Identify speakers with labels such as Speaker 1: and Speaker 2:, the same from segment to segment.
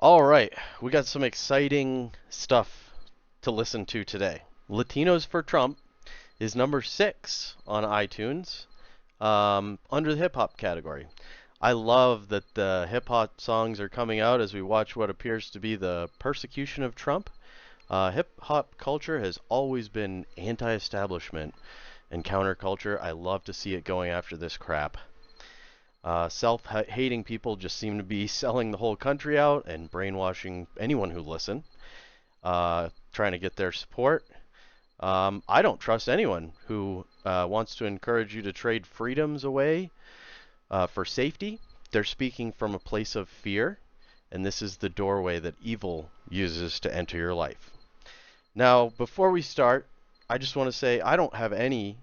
Speaker 1: All right, we got some exciting stuff to listen to today. Latinos for Trump is number 6 on iTunes under the hip hop category. I love that the hip hop songs are coming out as we watch what appears to be the persecution of Trump. Hip hop culture has always been anti establishment and counterculture. I love to see it going after this crap. Self-hating people just seem to be selling the whole country out and brainwashing anyone who listen, trying to get their support. I don't trust anyone who wants to encourage you to trade freedoms away for safety. They're speaking from a place of fear, and this is the doorway that evil uses to enter your life. Now, before we start, I just want to say I don't have any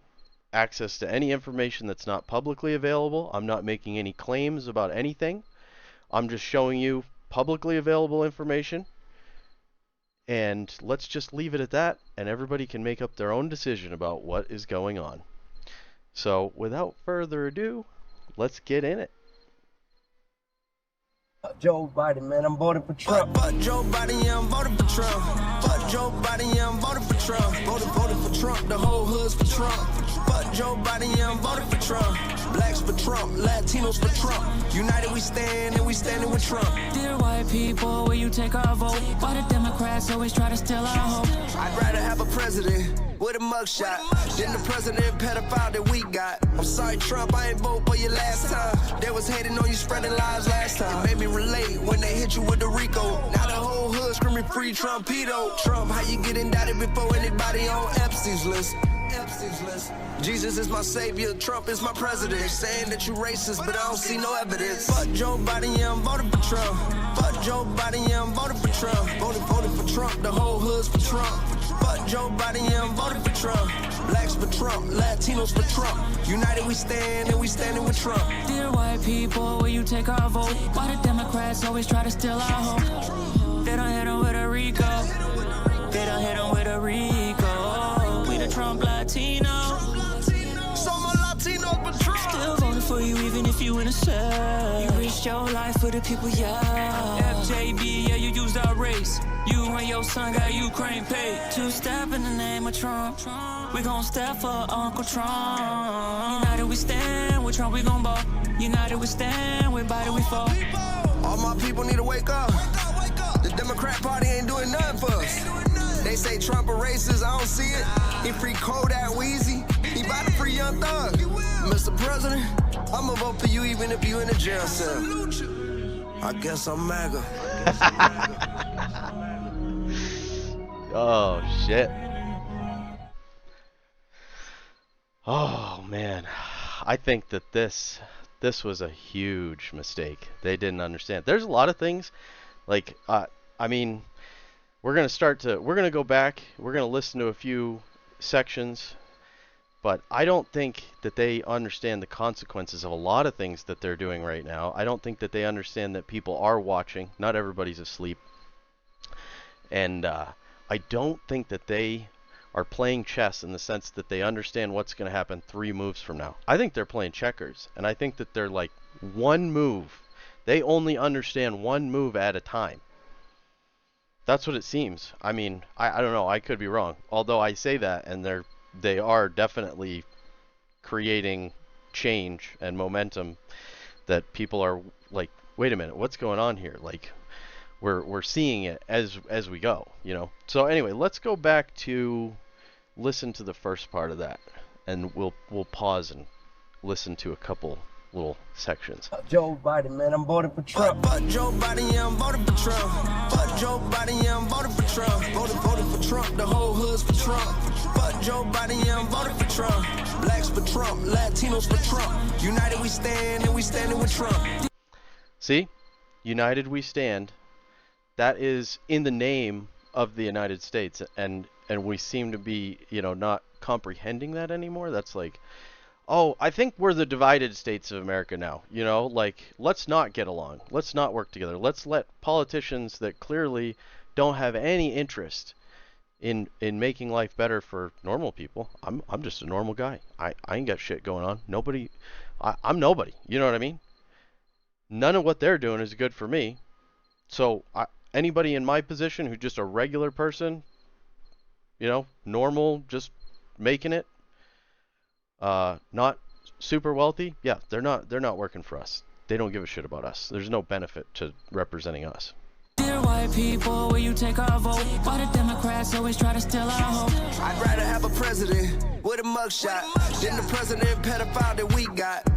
Speaker 1: access to any information that's not publicly available. I'm not making any claims about anything. I'm just showing you publicly available information. And let's just leave it at that, and everybody can make up their own decision about what is going on. So, without further ado, let's get in it.
Speaker 2: Joe Biden, man, I'm voting for Trump.
Speaker 3: Fuck Joe Biden, yeah, I'm voting for Trump. Fuck Joe Biden, yeah, I'm voting for Trump. Voting for Trump, the whole hood's for Trump. Fuck Joe Biden, yeah, I'm voting for Trump. Blacks for Trump, Latinos for Trump. United we stand, and we standing with Trump.
Speaker 4: Dear white people, will you take our vote? Why the Democrats always try to steal our hope?
Speaker 3: I'd rather have a president with a mugshot than the president pedophile that we got. I'm sorry, Trump, I ain't vote for you last time. They was hating on you, spreading lies last time. It made me relate when they hit you with the RICO. Now the whole hood screaming free Trumpito. Trump, how you get indicted before anybody on Epstein's list? Epstein's list. Jesus is my savior, Trump is my president. Saying that you racist, but I don't see no evidence. Fuck Joe Biden, yeah, I'm voting for Trump. Fuck Joe Biden, yeah, I'm voting for Trump. Voting for Trump, the whole hood's for Trump. Fuck Joe Biden, yeah, I'm voting for Trump. Blacks for Trump, Latinos for Trump. United we stand, and we standing with Trump.
Speaker 4: Dear white people, will you take our vote? Why the Democrats always try to steal our hope? They don't hit them with a RICO. They don't hit them with a RICO. We the Trump Latinos.
Speaker 3: So my Latinos for Trump.
Speaker 4: Still voting for you even if you innocent. You risked your life for the people, yeah. FJB, yeah, you used our race. You and your son got Ukraine paid. Two-step in the name of Trump. We gon' step for Uncle Trump. United we stand, with Trump we gon' ball. United we stand, with Biden we fall.
Speaker 3: All my people need to wake up. The Democrat Party ain't doing nothing for us. They say Trump a racist, I don't see it. He free Kodak Weezy, he bout to free Young Thug. Mr. President, I'ma vote for you even if you in a jail cell. I guess I'm MAGA.
Speaker 1: Oh, shit. Oh, man. I think that this was a huge mistake. They didn't understand. There's a lot of things, like, I mean, we're going to go back, we're going to listen to a few sections, but I don't think that they understand the consequences of a lot of things that they're doing right now. I don't think that they understand that people are watching. Not everybody's asleep. And I don't think that they are playing chess in the sense that they understand what's going to happen 3 moves from now. I think they're playing checkers, and I think that they're like one move. They only understand one move at a time. That's what it seems. I mean, I don't know. I could be wrong. Although I say that, and they are definitely creating change and momentum that people are like, wait a minute, what's going on here? Like, we're seeing it as we go, you know. So anyway, let's go back to listen to the first part of that, and we'll pause and listen to a couple little sections.
Speaker 2: Joe Biden, man, I'm voting for Trump.
Speaker 3: Fuck Joe Biden, yeah, I'm voting for Trump. Fuck Joe Biden, yeah, I'm voting for Trump. Voting for Trump, the whole hood's for Trump. Fuck Joe Biden, yeah, I'm voting for Trump. Blacks for Trump, Latinos for Trump. United we stand, and we standing with Trump.
Speaker 1: See? United we stand. That is in the name of the United States, and we seem to be, you know, not comprehending that anymore. That's like, oh, I think we're the divided states of America now. You know, like, let's not get along. Let's not work together. Let's let politicians that clearly don't have any interest in making life better for normal people. I'm just a normal guy. I ain't got shit going on. I'm nobody. You know what I mean? None of what they're doing is good for me. So anybody in my position who's just a regular person, normal, just making it, not super wealthy, yeah, they're not working for us. They don't give a shit about us. There's no benefit to representing us.
Speaker 4: Dear white people, will you take our vote? Why the Democrats always try to steal our hope?
Speaker 3: I'd rather have a president with a mugshot than the president pedophile that we got.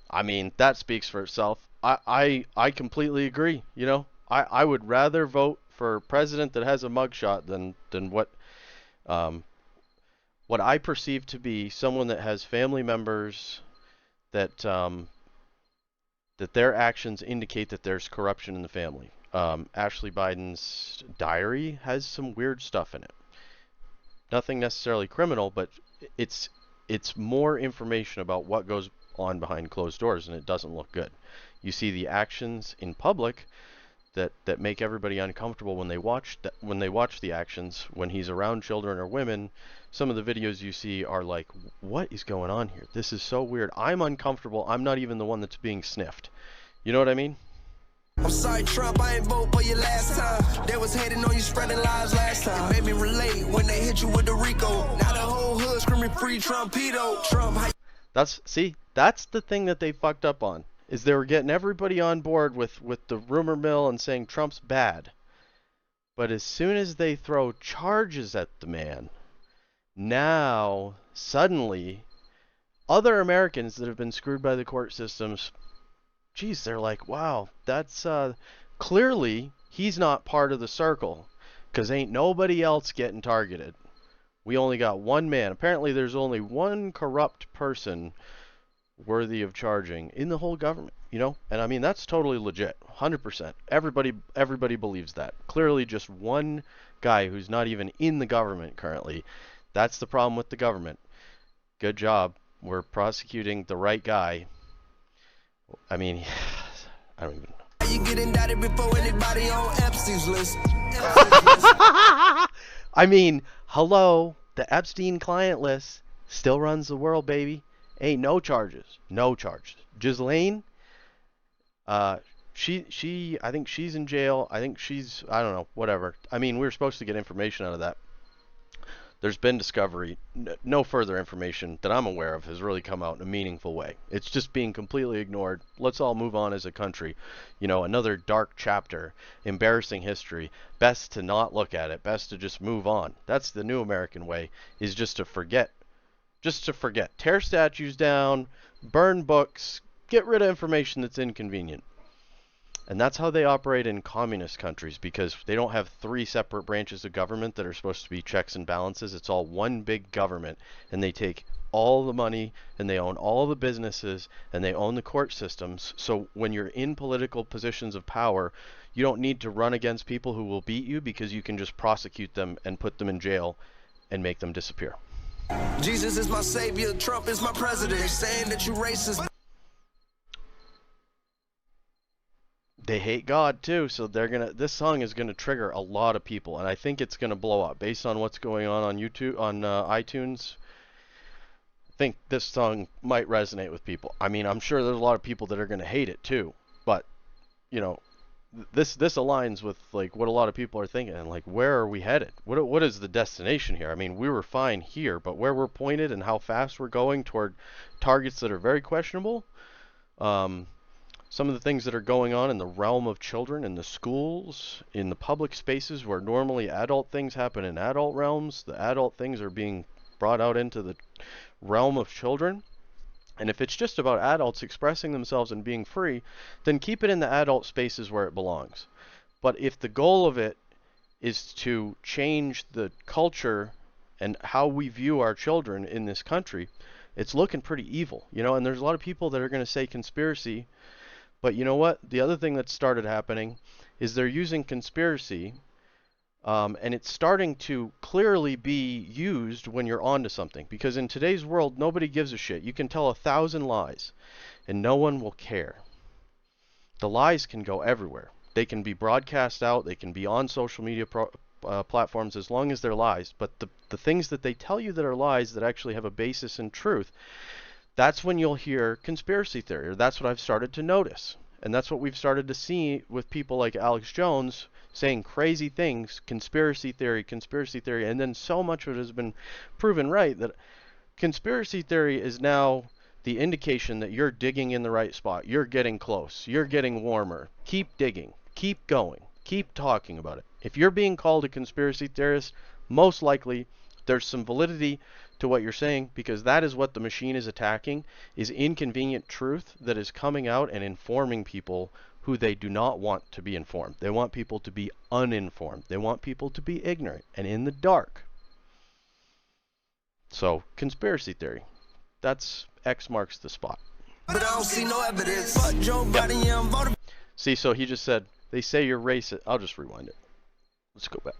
Speaker 1: I mean, that speaks for itself. I completely agree. I would rather vote for a president that has a mugshot than what I perceive to be someone that has family members that that their actions indicate that there's corruption in the family. Ashley Biden's diary has some weird stuff in it. Nothing necessarily criminal, but it's more information about what goes on behind closed doors, and it doesn't look good. You see the actions in public that make everybody uncomfortable when they watch the actions when he's around children or women. Some of the videos you see are like, what is going on here? This is so weird. I'm uncomfortable. I'm not even the one that's being sniffed. You know what I mean?
Speaker 3: I'm sorry, Trump, I ain't vote for you last time. They was hating on you, spreading lies last time. It made me relate when they hit you with the Rico. Now the whole hood screaming free Trumpito. Trump.
Speaker 1: That's the thing that they fucked up on, is they were getting everybody on board with the rumor mill and saying Trump's bad. But as soon as they throw charges at the man, now suddenly other Americans that have been screwed by the court systems, geez, they're like, wow, that's clearly he's not part of the circle, because ain't nobody else getting targeted. We only got one man. Apparently there's only one corrupt person worthy of charging in the whole government, and I mean, that's totally legit, 100%. Everybody believes that. Clearly just one guy who's not even in the government currently. That's the problem with the government. Good job. We're prosecuting the right guy. I mean, I don't even know.
Speaker 3: You get indicted before anybody on Epstein's list.
Speaker 1: I mean, hello, the Epstein client list still runs the world, baby. Ain't no charges. No charges. Ghislaine, she I think she's in jail. I think I don't know, whatever. I mean, we were supposed to get information out of that. There's been discovery. No further information that I'm aware of has really come out in a meaningful way. It's just being completely ignored. Let's all move on as a country. Another dark chapter, embarrassing history. Best to not look at it. Best to just move on. That's the new American way, is just to forget. Just to forget. Tear statues down, burn books, get rid of information that's inconvenient. And that's how they operate in communist countries, because they don't have three separate branches of government that are supposed to be checks and balances. It's all one big government, and they take all the money, and they own all the businesses, and they own the court systems. So when you're in political positions of power, you don't need to run against people who will beat you, because you can just prosecute them and put them in jail and make them disappear.
Speaker 3: Jesus is my savior, Trump is my president. Saying that you racist.
Speaker 1: They hate God too, so this song is gonna trigger a lot of people, and I think it's gonna blow up based on what's going on YouTube, on iTunes. I think this song might resonate with people. I mean, I'm sure there's a lot of people that are gonna hate it too, but this aligns with like what a lot of people are thinking, and like, where are we headed? What is the destination here? I mean, we were fine here, but where we're pointed and how fast we're going toward targets that are very questionable. Some of the things that are going on in the realm of children, in the schools, in the public spaces where normally adult things happen in adult realms, the adult things are being brought out into the realm of children. And if it's just about adults expressing themselves and being free, then keep it in the adult spaces where it belongs. But if the goal of it is to change the culture and how we view our children in this country, it's looking pretty evil, and there's a lot of people that are going to say conspiracy. But you know what? The other thing that started happening is they're using conspiracy, and it's starting to clearly be used when you're onto something. Because in today's world, nobody gives a shit. You can tell 1,000 lies, and no one will care. The lies can go everywhere. They can be broadcast out. They can be on social media platforms, as long as they're lies. But the things that they tell you that are lies that actually have a basis in truth, that's when you'll hear conspiracy theory, or that's what I've started to notice. And that's what we've started to see with people like Alex Jones saying crazy things, conspiracy theory, and then so much of it has been proven right that conspiracy theory is now the indication that you're digging in the right spot. You're getting close. You're getting warmer. Keep digging. Keep going. Keep talking about it. If you're being called a conspiracy theorist, most likely there's some validity to what you're saying, because that is what the machine is attacking, is inconvenient truth that is coming out and informing people who they do not want to be informed. They want people to be uninformed. They want people to be ignorant and in the dark. So, conspiracy theory. That's X marks the spot.
Speaker 3: But I don't see no evidence. Fuck Joe Biden, yeah, I'm voting.
Speaker 1: See, so he just said, they say you're racist. I'll just rewind it. Let's go back.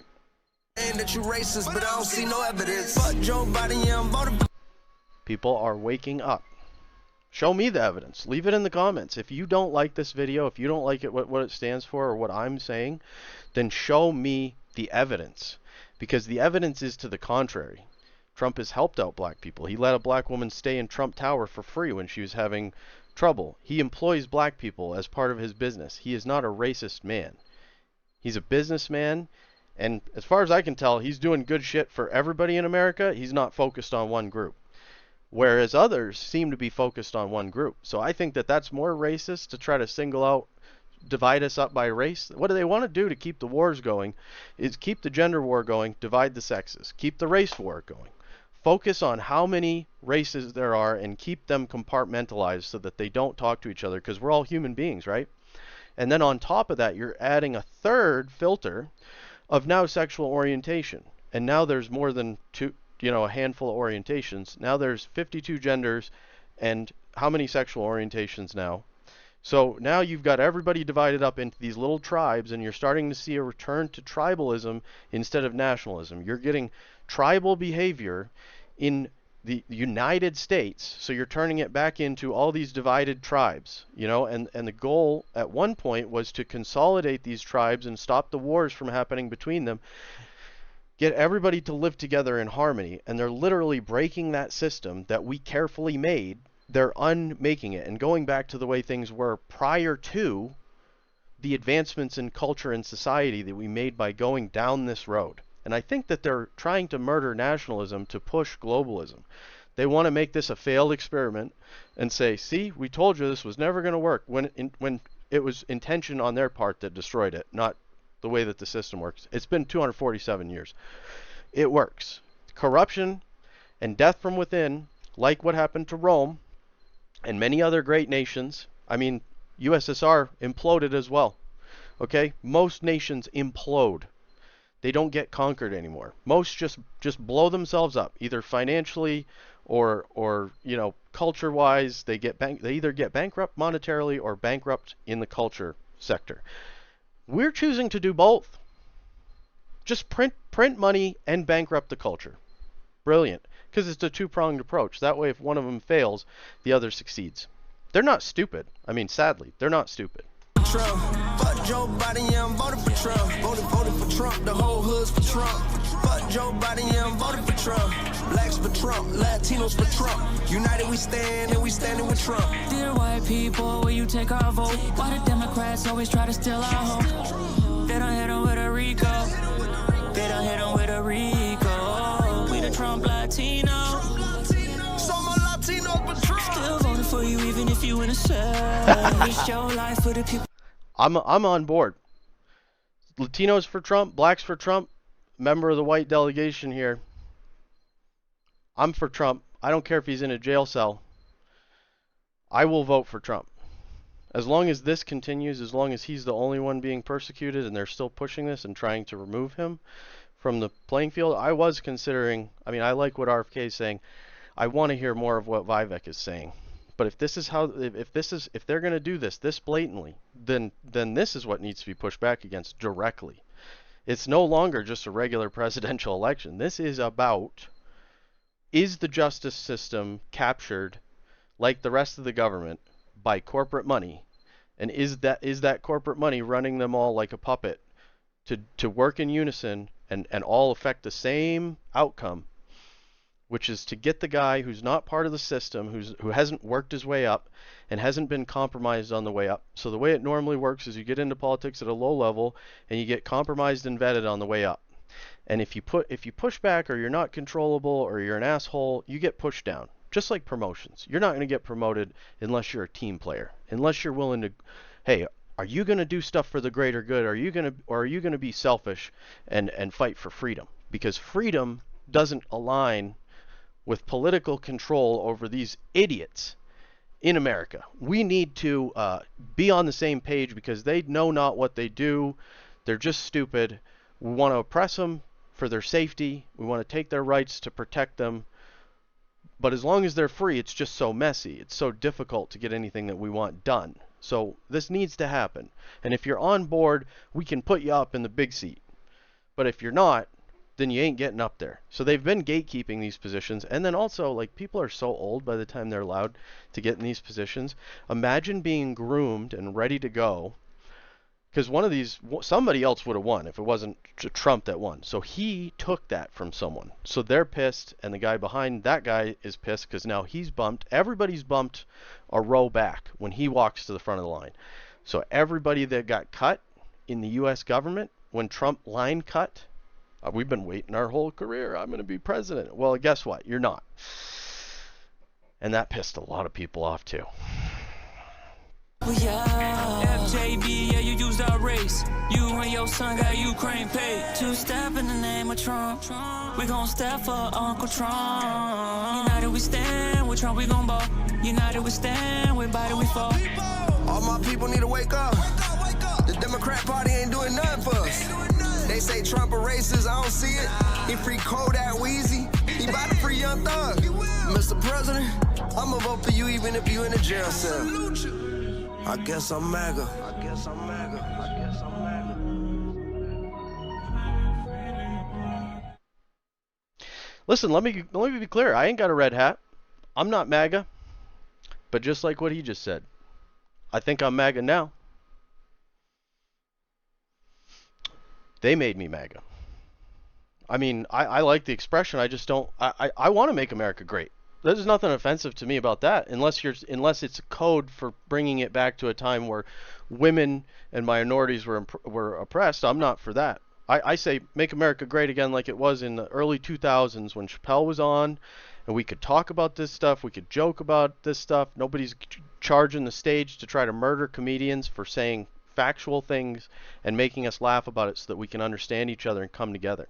Speaker 3: And that you racist, but I don't see no evidence. Fuck Joe Biden, yeah, I'm voting.
Speaker 1: People are waking up. Show me the evidence. Leave it in the comments. If you don't like this video, if you don't like it, what it stands for or what I'm saying, then show me the evidence. Because the evidence is to the contrary. Trump has helped out black people. He let a black woman stay in Trump Tower for free when she was having trouble. He employs black people as part of his business. He is not a racist man. He's a businessman, and as far as I can tell, he's doing good shit for everybody in America. He's not focused on one group, whereas others seem to be focused on one group. So I think that that's more racist, to try to single out, divide us up by race. What do they want to do to keep the wars going is keep the gender war going, divide the sexes, keep the race war going. Focus on how many races there are and keep them compartmentalized so that they don't talk to each other, because we're all human beings, right? And then on top of that, you're adding a third filter of now sexual orientation. And now there's more than a handful of orientations. Now there's 52 genders, and how many sexual orientations now? So now you've got everybody divided up into these little tribes, and you're starting to see a return to tribalism instead of nationalism. You're getting tribal behavior in the United States, so you're turning it back into all these divided tribes, and the goal at one point was to consolidate these tribes and stop the wars from happening between them, get everybody to live together in harmony, and they're literally breaking that system that we carefully made. They're unmaking it and going back to the way things were prior to the advancements in culture and society that we made by going down this road. And I think that they're trying to murder nationalism to push globalism. They want to make this a failed experiment and say, see, we told you this was never going to work, when it was intention on their part that destroyed it, not the way that the system works. It's been 247 years. It works. Corruption and death from within, like what happened to Rome and many other great nations. I mean, USSR imploded as well. Okay? Most nations implode. They don't get conquered anymore. Most just blow themselves up, either financially or culture-wise. They either get bankrupt monetarily or bankrupt in the culture sector. We're choosing to do both. Just print money and bankrupt the culture. Brilliant. Because it's a two-pronged approach. That way, if one of them fails, the other succeeds. They're not stupid. I mean, sadly, they're not stupid.
Speaker 3: Trump. Fuck Joe Biden, yeah, I'm voting for Trump. Voting for Trump, the whole hood's for Trump. Fuck Joe Biden, yeah, I'm voting for Trump. Blacks for Trump, Latinos for Trump. United we stand, and we standing with Trump.
Speaker 4: Dear white people, will you take our vote? Why the Democrats always try to steal our hope? They don't hit them with a RICO. They don't hit them with a RICO. We the Trump Latinos.
Speaker 3: So more Latinos for Trump.
Speaker 4: Still voting for you even if you innocent. Risk your life for the people.
Speaker 1: I'm on board. Latinos for Trump, blacks for Trump, member of the white delegation here. I'm for Trump. I don't care if he's in a jail cell. I will vote for Trump. As long as this continues, as long as he's the only one being persecuted and they're still pushing this and trying to remove him from the playing field, I was considering, I mean, I like what RFK is saying. I want to hear more of what Vivek is saying. But if this is how, if they're going to do this blatantly, then this is what needs to be pushed back against directly. It's no longer just a regular presidential election. This is about, is the justice system captured like the rest of the government by corporate money? And is that corporate money running them all like a puppet to work in unison and all affect the same outcome? which is to get the guy who's not part of the system, who hasn't worked his way up and hasn't been compromised on the way up. So the way it normally works is you get into politics at a low level and you get compromised and vetted on the way up. And if you push back, or you're not controllable, or you're an asshole, you get pushed down. Just like promotions. You're not going to get promoted unless you're a team player. Unless you're willing to, hey, are you going to do stuff for the greater good? Or are you going to be selfish and fight for freedom? Because freedom doesn't align with political control over these idiots in America. We need to be on the same page, because they know not what they do. They're just stupid. We want to oppress them for their safety. We want to take their rights to protect them. But as long as they're free, it's just so messy. It's so difficult to get anything that we want done. So this needs to happen. And if you're on board, we can put you up in the big seat. But if you're not, then you ain't getting up there. So they've been gatekeeping these positions. And then also, like, people are so old by the time they're allowed to get in these positions. Imagine being groomed and ready to go. Because one of these, somebody else would have won if it wasn't Trump that won. So he took that from someone. So they're pissed, and the guy behind that guy is pissed because now he's bumped. Everybody's bumped a row back when he walks to the front of the line. So everybody that got cut in the U.S. government, when Trump line cut, we've been waiting our whole career. I'm going to be president. Well, guess what? You're not. And that pissed a lot of people off too.
Speaker 4: Yeah, FJB, yeah, you used our race. You and your son got Ukraine paid. Two-step in the name of Trump. We gon' step for Uncle Trump. United we stand, with Trump we gon' ball. United we stand, with Biden we fall.
Speaker 3: All my people need to wake up. The Democrat Party ain't doing nothing for us. They say Trump a racist, I don't see it. He free Kodak Weezy. He bout to free Young Thug. Mr. President, I'ma vote for you even if you in a jail cell. I guess I'm MAGA. I guess I'm MAGA. I guess I'm MAGA.
Speaker 1: Listen, let me be clear. I ain't got a red hat. I'm not MAGA. But just like what he just said, I think I'm MAGA now. They made me MAGA. I mean, I like the expression. I just don't. I want to make America great. There's nothing offensive to me about that, unless it's a code for bringing it back to a time where women and minorities were oppressed. I'm not for that. I say make America great again, like it was in the early 2000s when Chappelle was on, and we could talk about this stuff. We could joke about this stuff. Nobody's charging the stage to try to murder comedians for saying factual things and making us laugh about it so that we can understand each other and come together.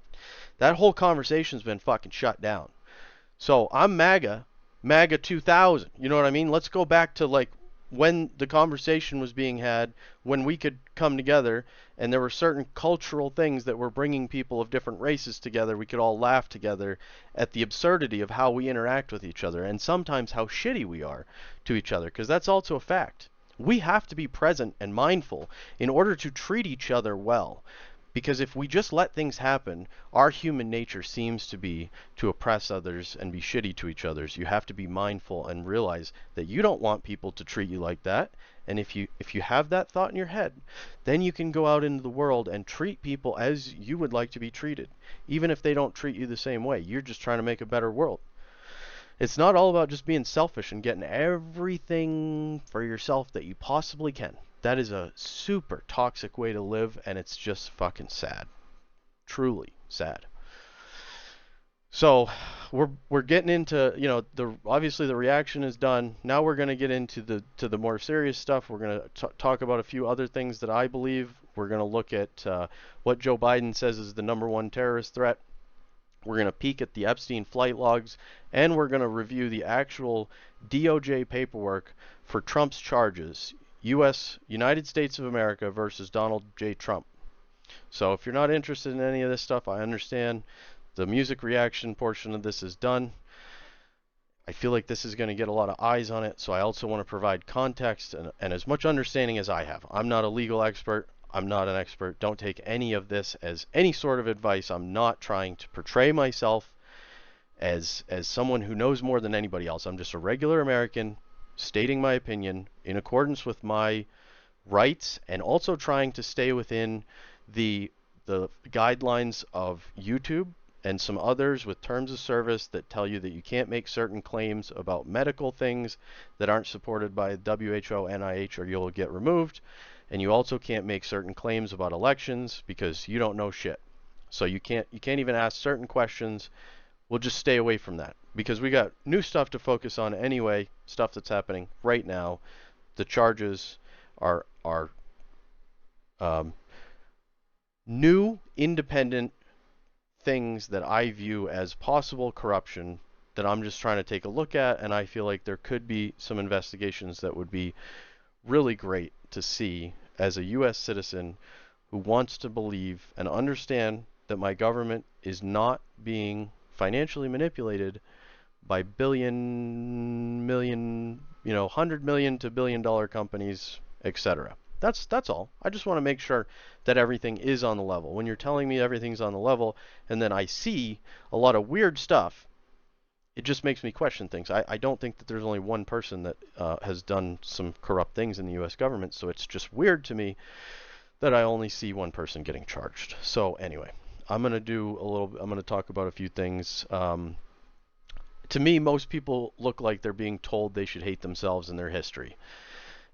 Speaker 1: That whole conversation's been fucking shut down. So I'm MAGA 2000. You know what I mean? Let's go back to like when the conversation was being had, when we could come together and there were certain cultural things that were bringing people of different races together. We could all laugh together at the absurdity of how we interact with each other, and sometimes how shitty we are to each other, because that's also a fact. We have to be present and mindful in order to treat each other well. Because if we just let things happen, our human nature seems to be to oppress others and be shitty to each other. You have to be mindful and realize that you don't want people to treat you like that. And if you have that thought in your head, then you can go out into the world and treat people as you would like to be treated. Even if they don't treat you the same way, you're just trying to make a better world. It's not all about just being selfish and getting everything for yourself that you possibly can. That is a super toxic way to live, and it's just fucking sad. Truly sad. So we're getting into, you know, obviously the reaction is done. Now we're going to get into the more serious stuff. We're going to talk about a few other things that I believe. We're going to look at what Joe Biden says is the #1 terrorist threat. We're going to peek at the Epstein flight logs, and we're going to review the actual DOJ paperwork for Trump's charges. United States of America versus Donald J. Trump. So if you're not interested in any of this stuff, I understand. The music reaction portion of this is done. I feel like this is going to get a lot of eyes on it, so I also want to provide context and as much understanding as I have. I'm not a legal expert. I'm not an expert. Don't take any of this as any sort of advice. I'm not trying to portray myself as someone who knows more than anybody else. I'm just a regular American stating my opinion in accordance with my rights, and also trying to stay within the guidelines of YouTube and some others with terms of service that tell you that you can't make certain claims about medical things that aren't supported by WHO, NIH, or you'll get removed. And you also can't make certain claims about elections because you don't know shit. So you can't even ask certain questions. We'll just stay away from that because we got new stuff to focus on anyway, stuff that's happening right now. The charges are new, independent things that I view as possible corruption that I'm just trying to take a look at, and I feel like there could be some investigations that would be really great to see as a U.S. citizen who wants to believe and understand that my government is not being financially manipulated by billion, million, 100 million to billion-dollar companies, etc. That's all. I just want to make sure that everything is on the level. When you're telling me everything's on the level, and then I see a lot of weird stuff, it just makes me question things. I don't think that there's only one person that has done some corrupt things in the U.S. government, so it's just weird to me that I only see one person getting charged. So anyway, I'm going to talk about a few things. To me, most people look like they're being told they should hate themselves and their history.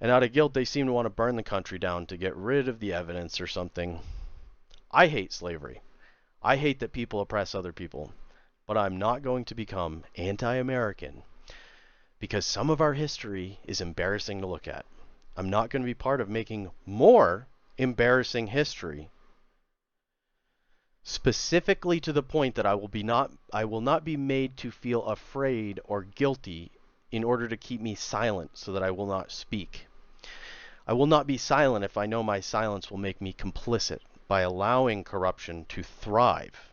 Speaker 1: And out of guilt, they seem to want to burn the country down to get rid of the evidence or something. I hate slavery. I hate that people oppress other people. But I'm not going to become anti-American because some of our history is embarrassing to look at. I'm not going to be part of making more embarrassing history, specifically to the point that I will not be made to feel afraid or guilty in order to keep me silent so that I will not speak. I will not be silent if I know my silence will make me complicit by allowing corruption to thrive.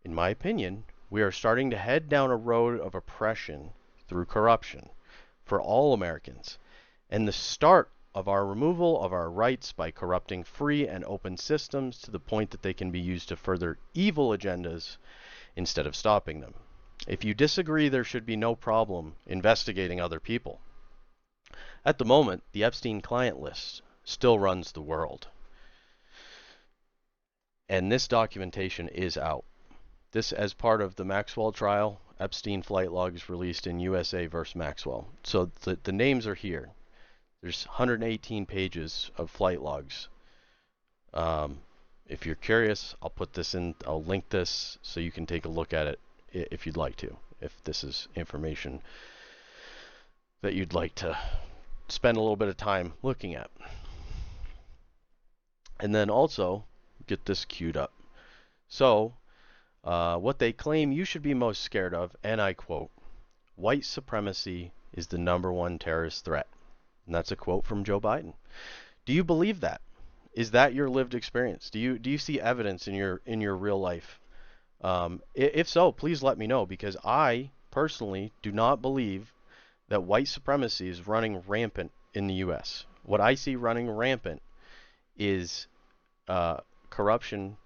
Speaker 1: In my opinion, we are starting to head down a road of oppression through corruption for all Americans, and the start of our removal of our rights by corrupting free and open systems to the point that they can be used to further evil agendas instead of stopping them. If you disagree, there should be no problem investigating other people. At the moment, the Epstein client list still runs the world. And this documentation is out. This as part of the Maxwell trial, Epstein flight logs released in USA versus Maxwell. So the names are here. There's 118 pages of flight logs. If you're curious, I'll link this so you can take a look at it if you'd like to. If this is information that you'd like to spend a little bit of time looking at. And then also, get this queued up. So, what they claim you should be most scared of, and I quote, "White supremacy is the #1 terrorist threat." And that's a quote from Joe Biden. Do you believe that? Is that your lived experience? Do you see evidence in your real life? If so, please let me know, because I personally do not believe that white supremacy is running rampant in the U.S. What I see running rampant is corruption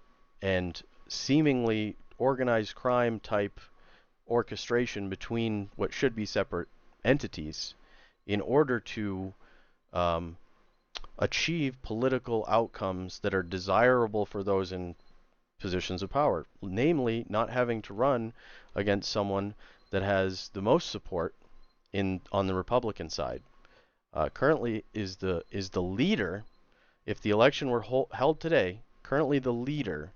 Speaker 1: and seemingly organized crime type orchestration between what should be separate entities in order to achieve political outcomes that are desirable for those in positions of power, namely not having to run against someone that has the most support on the Republican side. Currently is the leader, if the election were held today, currently the leader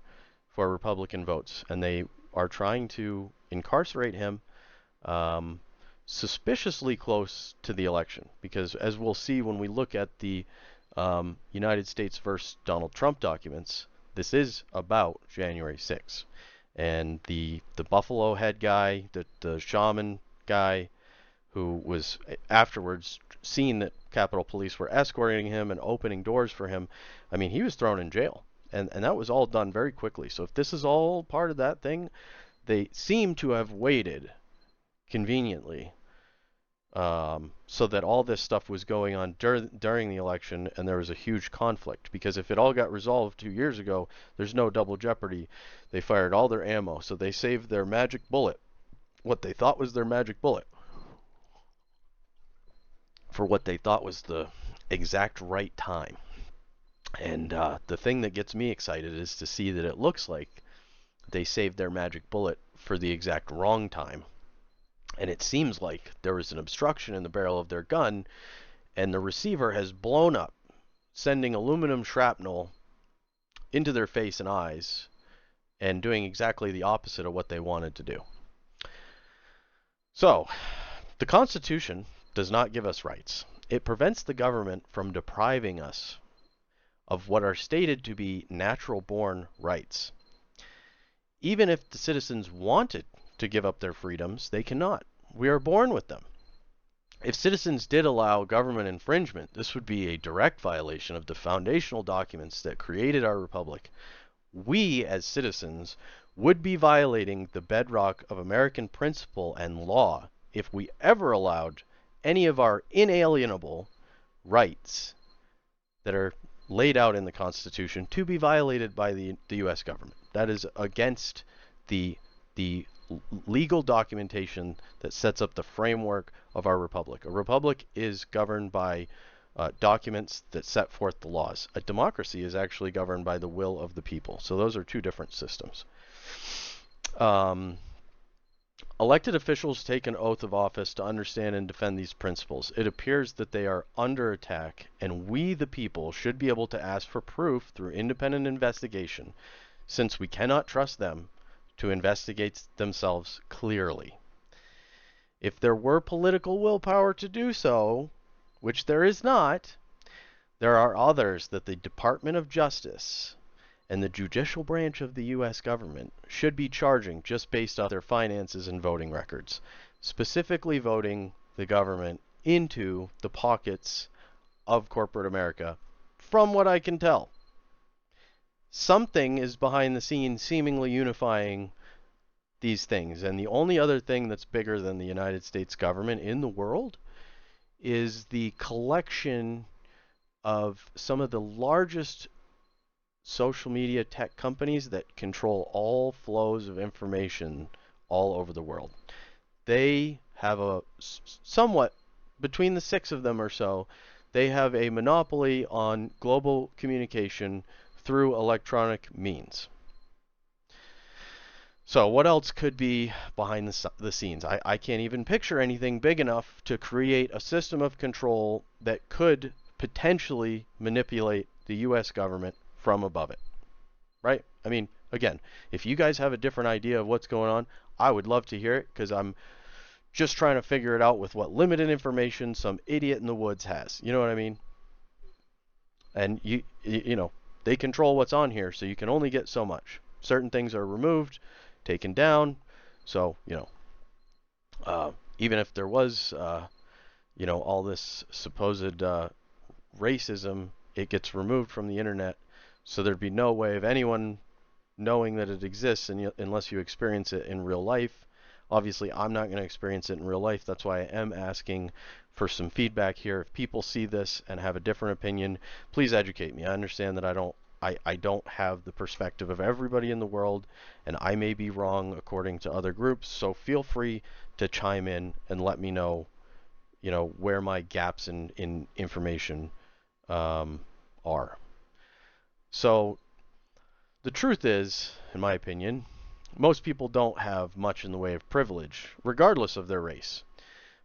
Speaker 1: for Republican votes, and they are trying to incarcerate him suspiciously close to the election, because as we'll see when we look at the United States versus Donald Trump documents, this is about January 6th. And the Buffalo head guy, the shaman guy, who was afterwards seen that Capitol Police were escorting him and opening doors for him, I mean, he was thrown in jail. And that was all done very quickly. So if this is all part of that thing, they seem to have waited conveniently so that all this stuff was going on during the election, and there was a huge conflict. Because if it all got resolved 2 years ago, there's no double jeopardy. They fired all their ammo, so they saved their magic bullet, what they thought was their magic bullet, for what they thought was the exact right time. And the thing that gets me excited is to see that it looks like they saved their magic bullet for the exact wrong time. And it seems like there was an obstruction in the barrel of their gun, and the receiver has blown up, sending aluminum shrapnel into their face and eyes, and doing exactly the opposite of what they wanted to do. So, the Constitution does not give us rights. It prevents the government from depriving us of what are stated to be natural-born rights. Even if the citizens wanted to give up their freedoms, they cannot. We are born with them. If citizens did allow government infringement, this would be a direct violation of the foundational documents that created our republic. We, as citizens, would be violating the bedrock of American principle and law if we ever allowed any of our inalienable rights that are laid out in the Constitution to be violated by the U.S. government. That is against the legal documentation that sets up the framework of our republic. A republic is governed by documents that set forth the laws. A democracy is actually governed by the will of the people. So those are two different systems. Elected officials take an oath of office to understand and defend these principles. It appears that they are under attack, and we, the people, should be able to ask for proof through independent investigation, since we cannot trust them to investigate themselves clearly. If there were political willpower to do so, which there is not, there are others that the Department of Justice and the judicial branch of the U.S. government should be charging just based on their finances and voting records, specifically voting the government into the pockets of corporate America, from what I can tell. Something is behind the scenes seemingly unifying these things, and the only other thing that's bigger than the United States government in the world is the collection of some of the largest social media tech companies that control all flows of information all over the world. They have a somewhat, between the 6 of them or so, they have a monopoly on global communication through electronic means. So what else could be behind the scenes? I can't even picture anything big enough to create a system of control that could potentially manipulate the U.S. government from above it, right? I mean, again, if you guys have a different idea of what's going on, I would love to hear it, because I'm just trying to figure it out with what limited information some idiot in the woods has. You know what I mean? And you know, they control what's on here, so you can only get so much. Certain things are removed, taken down, so, you know, even if there was, you know, all this supposed racism, it gets removed from the internet. So there'd be no way of anyone knowing that it exists unless you experience it in real life. Obviously, I'm not going to experience it in real life. That's why I am asking for some feedback here. If people see this and have a different opinion, please educate me. I understand that I don't have the perspective of everybody in the world, and I may be wrong according to other groups. So feel free to chime in and let me know, you know, where my gaps in information are. So the truth is, in my opinion, most people don't have much in the way of privilege, regardless of their race.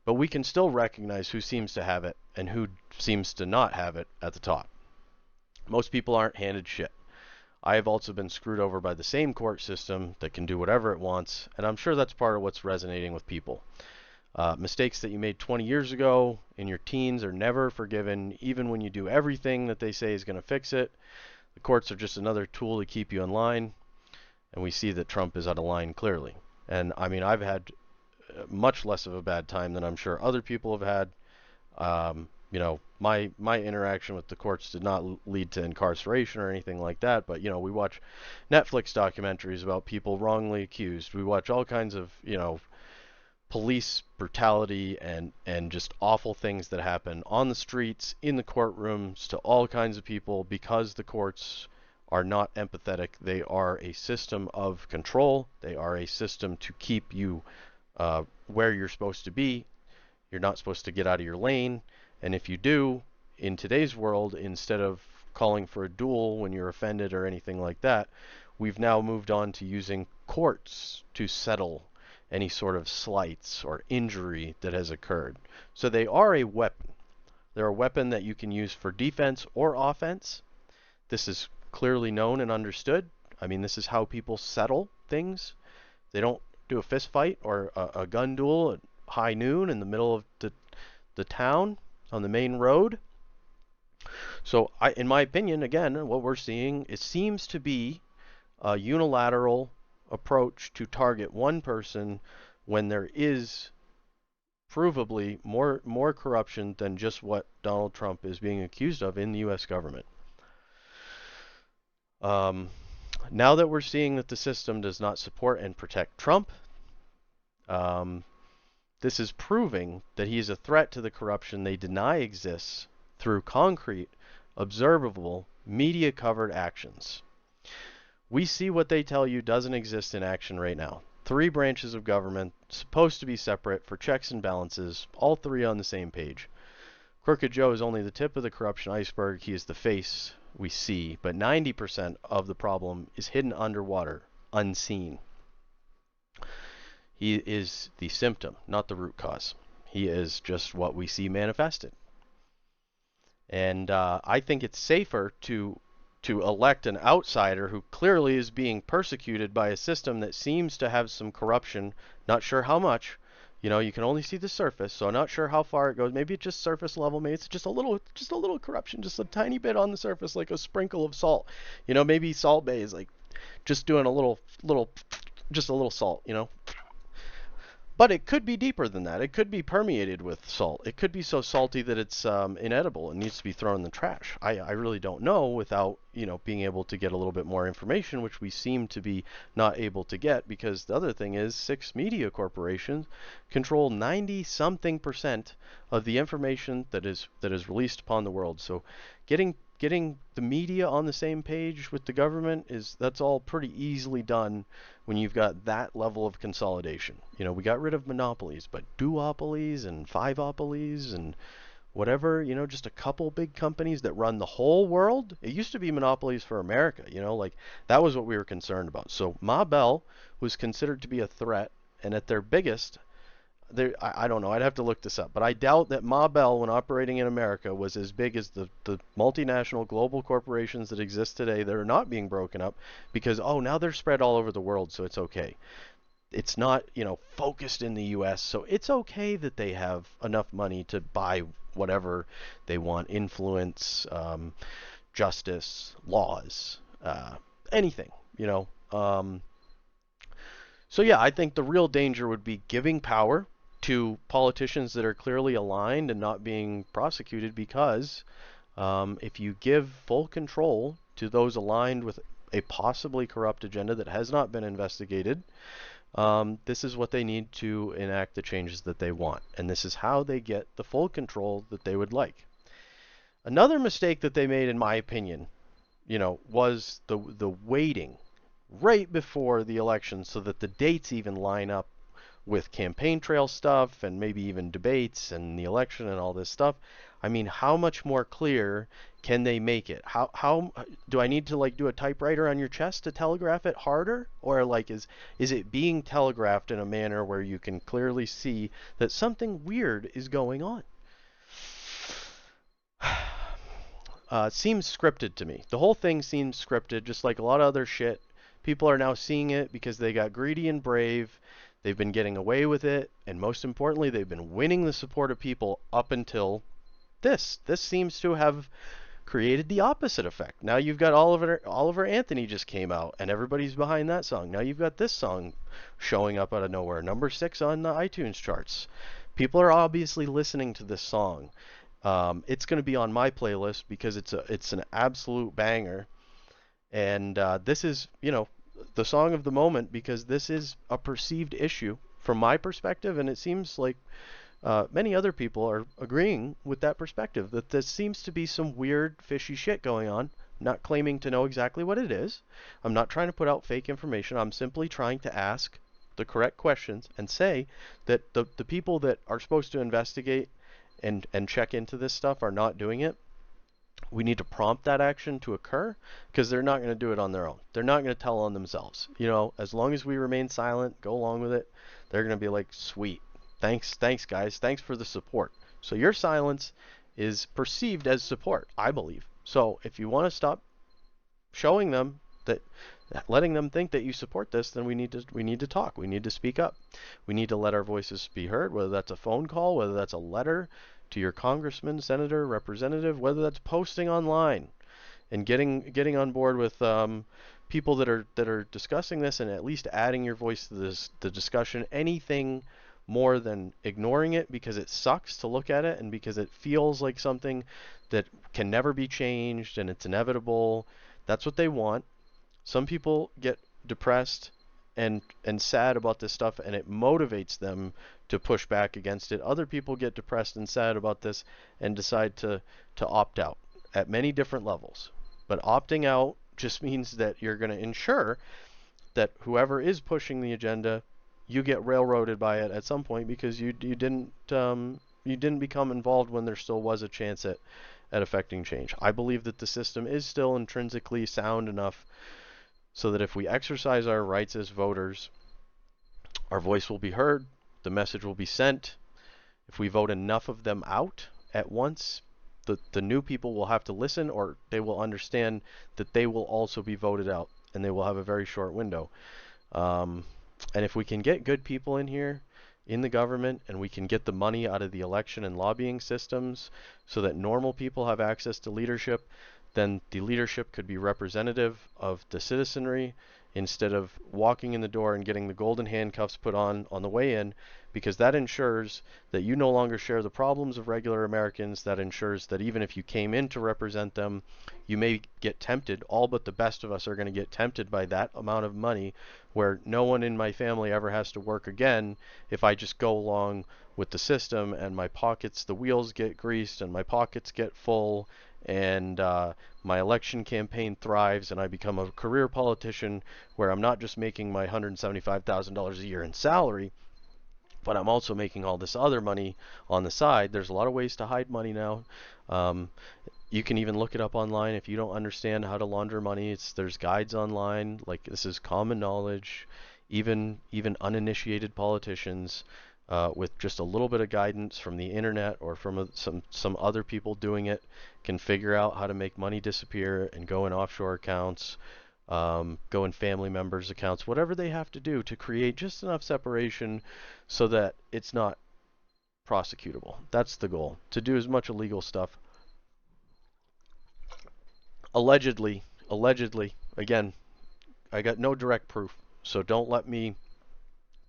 Speaker 1: But we can still recognize who seems to have it and who seems to not have it at the top. Most people aren't handed shit. I have also been screwed over by the same court system that can do whatever it wants, and I'm sure that's part of what's resonating with people. Mistakes that you made 20 years ago in your teens are never forgiven, even when you do everything that they say is going to fix it. The courts are just another tool to keep you in line, and we see that Trump is out of line clearly. And I mean, I've had much less of a bad time than I'm sure other people have had. You know, my interaction with the courts did not lead to incarceration or anything like that, but, you know, we watch Netflix documentaries about people wrongly accused. We watch all kinds of, you know, police brutality and just awful things that happen on the streets, in the courtrooms, to all kinds of people, because the courts are not empathetic. They are a system of control. They are a system to keep you where you're supposed to be. You're not supposed to get out of your lane. And if you do, in today's world, instead of calling for a duel when you're offended or anything like that, we've now moved on to using courts to settle any sort of slights or injury that has occurred. So they are a weapon. They're a weapon that you can use for defense or offense. This is clearly known and understood. I mean, this is how people settle things. They don't do a fist fight or a gun duel at high noon in the middle of the town on the main road. So in my opinion, again, what we're seeing, it seems to be a unilateral approach to target one person when there is provably more corruption than just what Donald Trump is being accused of in the U.S. government. Now that we're seeing that the system does not support and protect Trump, this is proving that he is a threat to the corruption they deny exists through concrete, observable, media-covered actions. We see what they tell you doesn't exist in action right now. 3 branches of government, supposed to be separate for checks and balances, all 3 on the same page. Crooked Joe is only the tip of the corruption iceberg. He is the face we see, but 90% of the problem is hidden underwater, unseen. He is the symptom, not the root cause. He is just what we see manifested. And I think it's safer to elect an outsider who clearly is being persecuted by a system that seems to have some corruption, not sure how much. You know, you can only see the surface, so I'm not sure how far it goes. Maybe it's just surface level. Maybe it's just a little corruption, just a tiny bit on the surface, like a sprinkle of salt. You know, maybe Salt Bay is like just doing a little salt, you know. But it could be deeper than that. It could be permeated with salt. It could be so salty that it's inedible and needs to be thrown in the trash. I really don't know without, you know, being able to get a little bit more information, which we seem to be not able to get, because the other thing is 6 media corporations control 90-something% of the information that is released upon the world. So getting the media on the same page with the government, that's all pretty easily done when you've got that level of consolidation. You know, we got rid of monopolies, but duopolies and fiveopolies and whatever, you know, just a couple big companies that run the whole world. It used to be monopolies for America, you know, like that was what we were concerned about. So Ma Bell was considered to be a threat, and at their biggest, I don't know, I'd have to look this up, but I doubt that Ma Bell, when operating in America, was as big as the multinational global corporations that exist today that are not being broken up because, oh, now they're spread all over the world, so it's okay. It's not, you know, focused in the U.S., so it's okay that they have enough money to buy whatever they want, influence, justice, laws, anything, you know. So yeah, I think the real danger would be giving power to politicians that are clearly aligned and not being prosecuted, because if you give full control to those aligned with a possibly corrupt agenda that has not been investigated, this is what they need to enact the changes that they want. And this is how they get the full control that they would like. Another mistake that they made, in my opinion, you know, was the waiting right before the election so that the dates even line up with campaign trail stuff and maybe even debates and the election and all this stuff. I mean, how much more clear can they make it? How do I need to like do a typewriter on your chest to telegraph it harder? Or like is it being telegraphed in a manner where you can clearly see that something weird is going on? It seems scripted to me. The whole thing seems scripted, just like a lot of other shit. People are now seeing it because they got greedy and brave. They've been getting away with it, and most importantly, they've been winning the support of people up until this. This seems to have created the opposite effect. Now you've got Oliver Anthony just came out, and everybody's behind that song. Now you've got this song showing up out of nowhere, number 6 on the iTunes charts. People are obviously listening to this song. It's going to be on my playlist because it's an absolute banger. And this is, you know, the song of the moment, because this is a perceived issue from my perspective, and it seems like many other people are agreeing with that perspective, that there seems to be some weird, fishy shit going on. I'm not claiming to know exactly what it is. I'm not trying to put out fake information. I'm simply trying to ask the correct questions and say that the people that are supposed to investigate and check into this stuff are not doing it. We need to prompt that action to occur because they're not going to do it on their own. They're not going to tell on themselves. You know, as long as we remain silent, go along with it, they're going to be like, sweet. Thanks guys. Thanks for the support. So your silence is perceived as support, I believe. So if you want to stop showing them that, letting them think that you support this, then we need to talk. We need to speak up. We need to let our voices be heard, whether that's a phone call, whether that's a letter to your congressman, senator, representative, whether that's posting online and getting on board with people that are discussing this and at least adding your voice to the discussion. Anything more than ignoring it because it sucks to look at it and because it feels like something that can never be changed and it's inevitable. That's what they want. Some people get depressed and sad about this stuff, and it motivates them to push back against it. Other people get depressed and sad about this and decide to opt out at many different levels. But opting out just means that you're going to ensure that whoever is pushing the agenda, you get railroaded by it at some point because you didn't become involved when there still was a chance at affecting change. I believe that the system is still intrinsically sound enough so that if we exercise our rights as voters, our voice will be heard, the message will be sent. If we vote enough of them out at once, the new people will have to listen, or they will understand that they will also be voted out, and they will have a very short window. And if we can get good people in here, in the government, and we can get the money out of the election and lobbying systems so that normal people have access to leadership, then the leadership could be representative of the citizenry instead of walking in the door and getting the golden handcuffs put on the way in, because that ensures that you no longer share the problems of regular Americans. That ensures that even if you came in to represent them, you may get tempted. All but the best of us are going to get tempted by that amount of money, where no one in my family ever has to work again if I just go along with the system, and my pockets, the wheels get greased and my pockets get full, and my election campaign thrives, and I become a career politician where I'm not just making my $175,000 a year in salary, but I'm also making all this other money on the side. There's a lot of ways to hide money now. You can even look it up online if you don't understand how to launder money. There's guides online. Like, this is common knowledge. Even uninitiated politicians, with just a little bit of guidance from the internet or from some other people doing it, can figure out how to make money disappear and go in offshore accounts, go in family members' accounts, whatever they have to do to create just enough separation so that it's not prosecutable. That's the goal, to do as much illegal stuff. Allegedly, again, I got no direct proof, so don't let me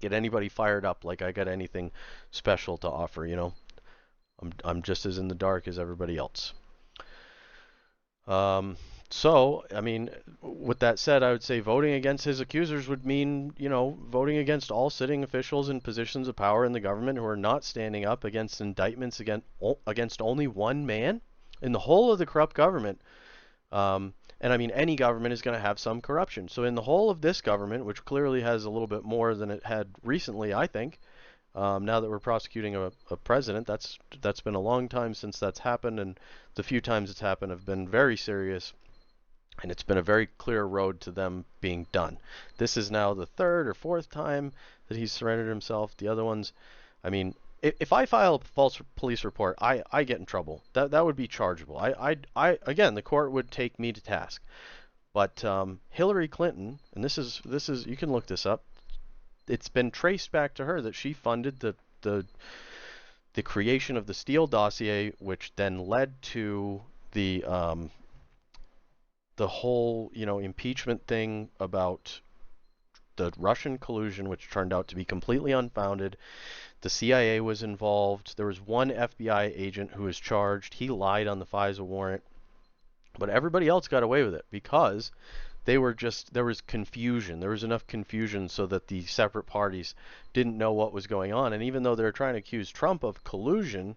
Speaker 1: get anybody fired up like I got anything special to offer, you know. I'm just as in the dark as everybody else. So, I mean, with that said, I would say voting against his accusers would mean, you know, voting against all sitting officials in positions of power in the government who are not standing up against indictments against only one man in the whole of the corrupt government. And I mean, any government is going to have some corruption. So in the whole of this government, which clearly has a little bit more than it had recently, I think, now that we're prosecuting a president, that's been a long time since that's happened, and the few times it's happened have been very serious, and it's been a very clear road to them being done. This is now the third or fourth time that he's surrendered himself. The other ones, I mean, if I file a false police report, I get in trouble. That would be chargeable. I again, the court would take me to task. But Hillary Clinton, and this is you can look this up. It's been traced back to her that she funded the creation of the Steele dossier, which then led to the whole, you know, impeachment thing about the Russian collusion, which turned out to be completely unfounded. The CIA was involved. There was one FBI agent who was charged. He lied on the FISA warrant. But everybody else got away with it because there was confusion. There was enough confusion so that the separate parties didn't know what was going on. And even though they're trying to accuse Trump of collusion,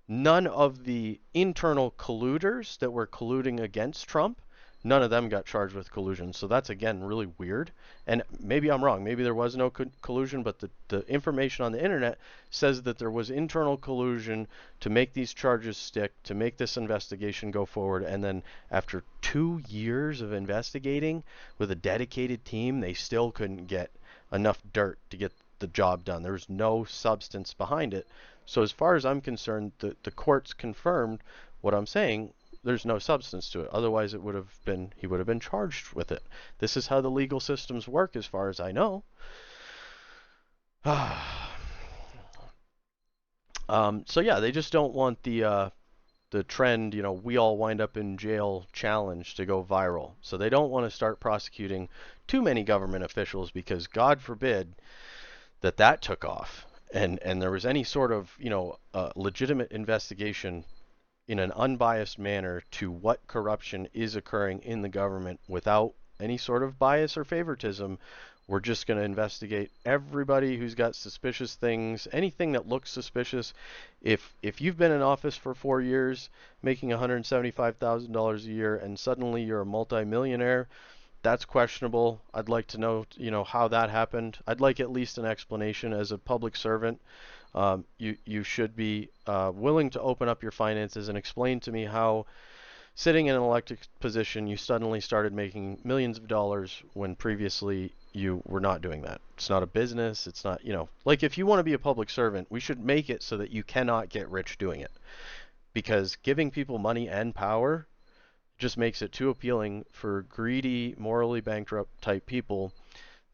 Speaker 1: none of the internal colluders that were colluding against Trump None of them got charged with collusion. So that's, again, really weird. And maybe I'm wrong. Maybe there was no collusion, but the information on the internet says that there was internal collusion to make these charges stick, to make this investigation go forward. And then after 2 years of investigating with a dedicated team, they still couldn't get enough dirt to get the job done. There was no substance behind it. So as far as I'm concerned, the courts confirmed what I'm saying. There's no substance to it. Otherwise, he would have been charged with it. This is how the legal systems work, as far as I know. So yeah, they just don't want the trend, we all wind up in jail challenge to go viral. So they don't want to start prosecuting too many government officials, because God forbid that took off and there was any sort of, legitimate investigation in an unbiased manner to what corruption is occurring in the government without any sort of bias or favoritism. We're just going to investigate everybody who's got suspicious things, anything that looks suspicious. If you've been in office for 4 years, making $175,000 a year, and suddenly you're a multimillionaire, that's questionable. I'd like to know, how that happened. I'd like at least an explanation. As a public servant, you should be willing to open up your finances and explain to me how, sitting in an elected position, you suddenly started making millions of dollars when previously you were not doing that. It's not a business. It's not, like, if you want to be a public servant, we should make it so that you cannot get rich doing it. Because giving people money and power just makes it too appealing for greedy, morally bankrupt type people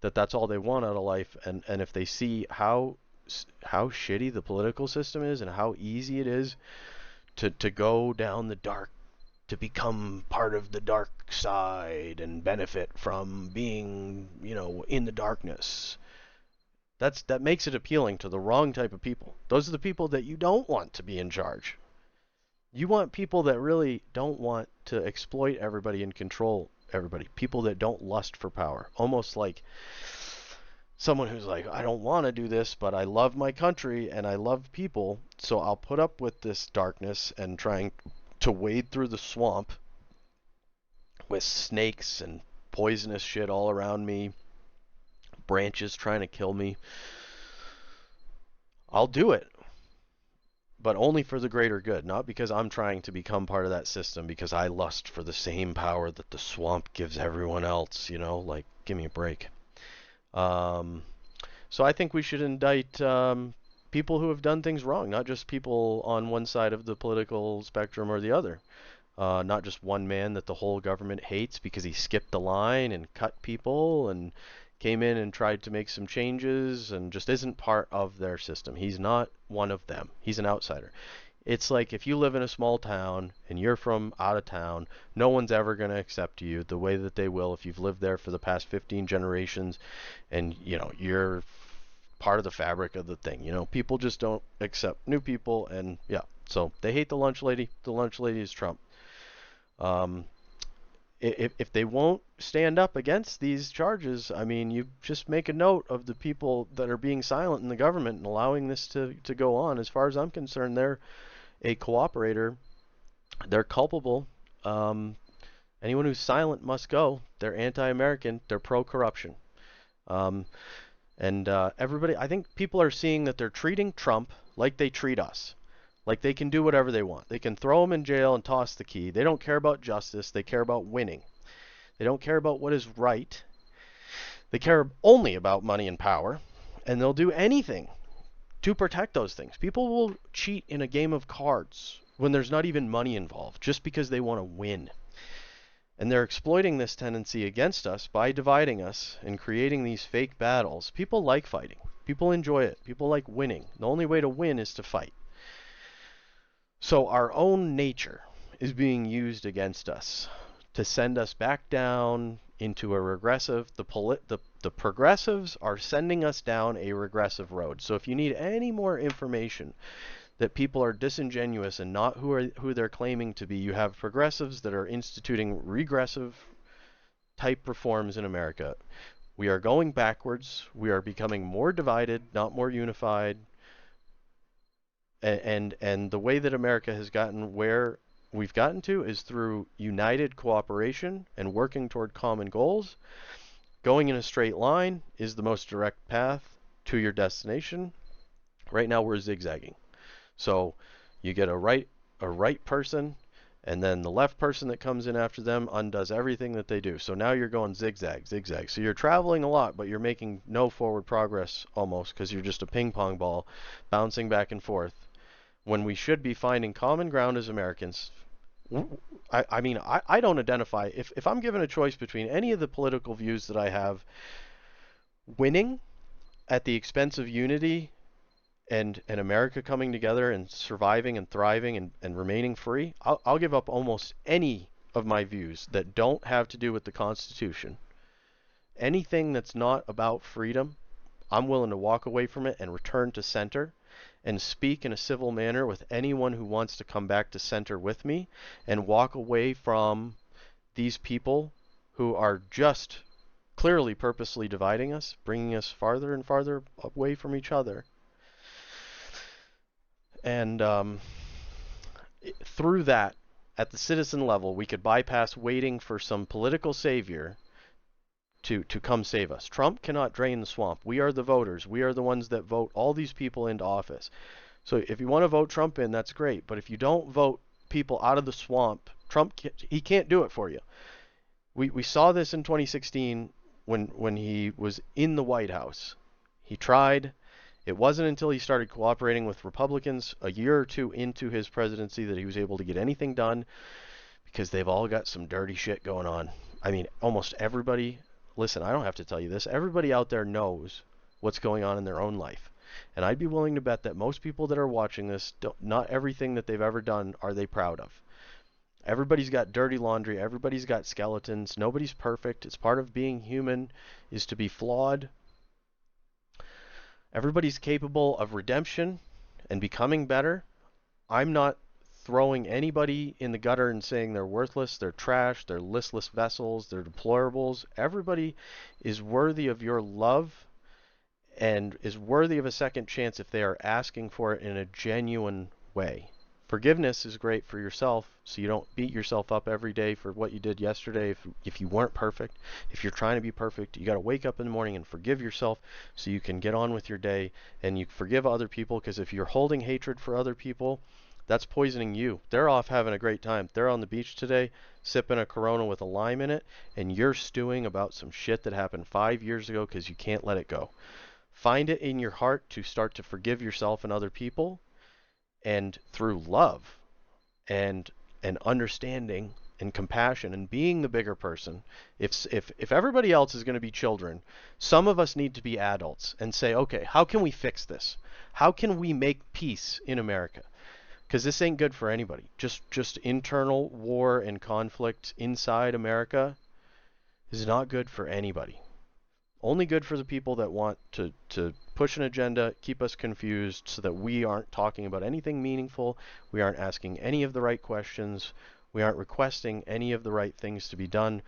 Speaker 1: that's all they want out of life. And if they see how shitty the political system is and how easy it is to go down the dark, to become part of the dark side and benefit from being, in the darkness, that makes it appealing to the wrong type of people. Those are the people that you don't want to be in charge. You want people that really don't want to exploit everybody and control everybody. People that don't lust for power. Almost like someone who's like, I don't want to do this, but I love my country and I love people, so I'll put up with this darkness and trying to wade through the swamp with snakes and poisonous shit all around me, branches trying to kill me. I'll do it, but only for the greater good, not because I'm trying to become part of that system, because I lust for the same power that the swamp gives everyone else, like, give me a break. So I think we should indict people who have done things wrong, not just people on one side of the political spectrum or the other. Not just one man that the whole government hates because he skipped the line and cut people and came in and tried to make some changes and just isn't part of their system. He's not one of them. He's an outsider. It's like if you live in a small town and you're from out of town, no one's ever going to accept you the way that they will if you've lived there for the past 15 generations and, you're part of the fabric of the thing. People just don't accept new people, and yeah, so they hate the lunch lady. The lunch lady is Trump. If they won't stand up against these charges, I mean, you just make a note of the people that are being silent in the government and allowing this to go on. As far as I'm concerned, they're a cooperator. They're culpable. Anyone who's silent must go. They're anti-American. They're pro-corruption. Everybody, I think people are seeing that they're treating Trump like they treat us. Like they can do whatever they want. They can throw him in jail and toss the key. They don't care about justice. They care about winning. They don't care about what is right. They care only about money and power. And they'll do anything to protect those things. People will cheat in a game of cards when there's not even money involved, just because they want to win. And they're exploiting this tendency against us by dividing us and creating these fake battles. People like fighting. People enjoy it. People like winning. The only way to win is to fight. So our own nature is being used against us to send us back down into a regressive. The progressives are sending us down a regressive road. So if you need any more information that people are disingenuous and not who they're claiming to be, you have progressives that are instituting regressive type reforms in America. We are going backwards. We are becoming more divided, not more unified. And the way that America has gotten where we've gotten to is through united cooperation and working toward common goals. Going in a straight line is the most direct path to your destination. Right now we're zigzagging. So you get a right person, and then the left person that comes in after them undoes everything that they do. So now you're going zigzag, zigzag. So you're traveling a lot, but you're making no forward progress almost, because you're just a ping pong ball bouncing back and forth, when we should be finding common ground as Americans. I don't identify, if I'm given a choice between any of the political views that I have, winning at the expense of unity and America coming together and surviving and thriving and remaining free, I'll give up almost any of my views that don't have to do with the Constitution. Anything that's not about freedom, I'm willing to walk away from it and return to center and speak in a civil manner with anyone who wants to come back to center with me, and walk away from these people who are just clearly purposely dividing us, bringing us farther and farther away from each other. And through that, at the citizen level, we could bypass waiting for some political savior to come save us. Trump cannot drain the swamp. We are the voters. We are the ones that vote all these people into office. So if you want to vote Trump in, that's great. But if you don't vote people out of the swamp, he can't do it for you. We saw this in 2016 when he was in the White House. He tried. It wasn't until he started cooperating with Republicans a year or two into his presidency that he was able to get anything done, because they've all got some dirty shit going on. I mean, almost everybody, listen, I don't have to tell you this, everybody out there knows what's going on in their own life. And I'd be willing to bet that most people that are watching this, not everything that they've ever done are they proud of. Everybody's got dirty laundry. Everybody's got skeletons. Nobody's perfect. It's part of being human is to be flawed. Everybody's capable of redemption and becoming better. I'm not throwing anybody in the gutter and saying they're worthless, they're trash, they're listless vessels, they're deplorables. Everybody is worthy of your love and is worthy of a second chance if they are asking for it in a genuine way. Forgiveness is great for yourself, so you don't beat yourself up every day for what you did yesterday. If you weren't perfect, if you're trying to be perfect, you got to wake up in the morning and forgive yourself so you can get on with your day, and you forgive other people, because if you're holding hatred for other people, that's poisoning you. They're off having a great time. They're on the beach today, sipping a Corona with a lime in it, and you're stewing about some shit that happened 5 years ago because you can't let it go. Find it in your heart to start to forgive yourself and other people, and through love and understanding and compassion and being the bigger person. If everybody else is going to be children, some of us need to be adults and say, okay, how can we fix this? How can we make peace in America? Because this ain't good for anybody. Just internal war and conflict inside America is not good for anybody. Only good for the people that want to push an agenda, keep us confused so that we aren't talking about anything meaningful, we aren't asking any of the right questions, we aren't requesting any of the right things to be done.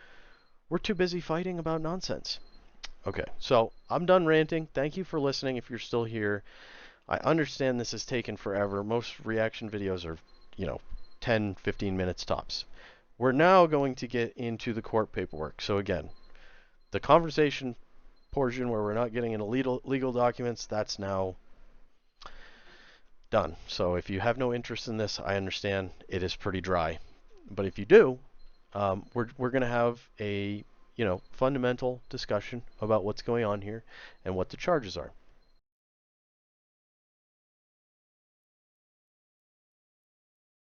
Speaker 1: We're too busy fighting about nonsense. Okay, so I'm done ranting. Thank you for listening if you're still here. I understand this has taken forever. Most reaction videos are, 10, 15 minutes tops. We're now going to get into the court paperwork. So again, the conversation portion where we're not getting into legal documents, that's now done. So if you have no interest in this, I understand it is pretty dry. But if you do, we're going to have a fundamental discussion about what's going on here and what the charges are.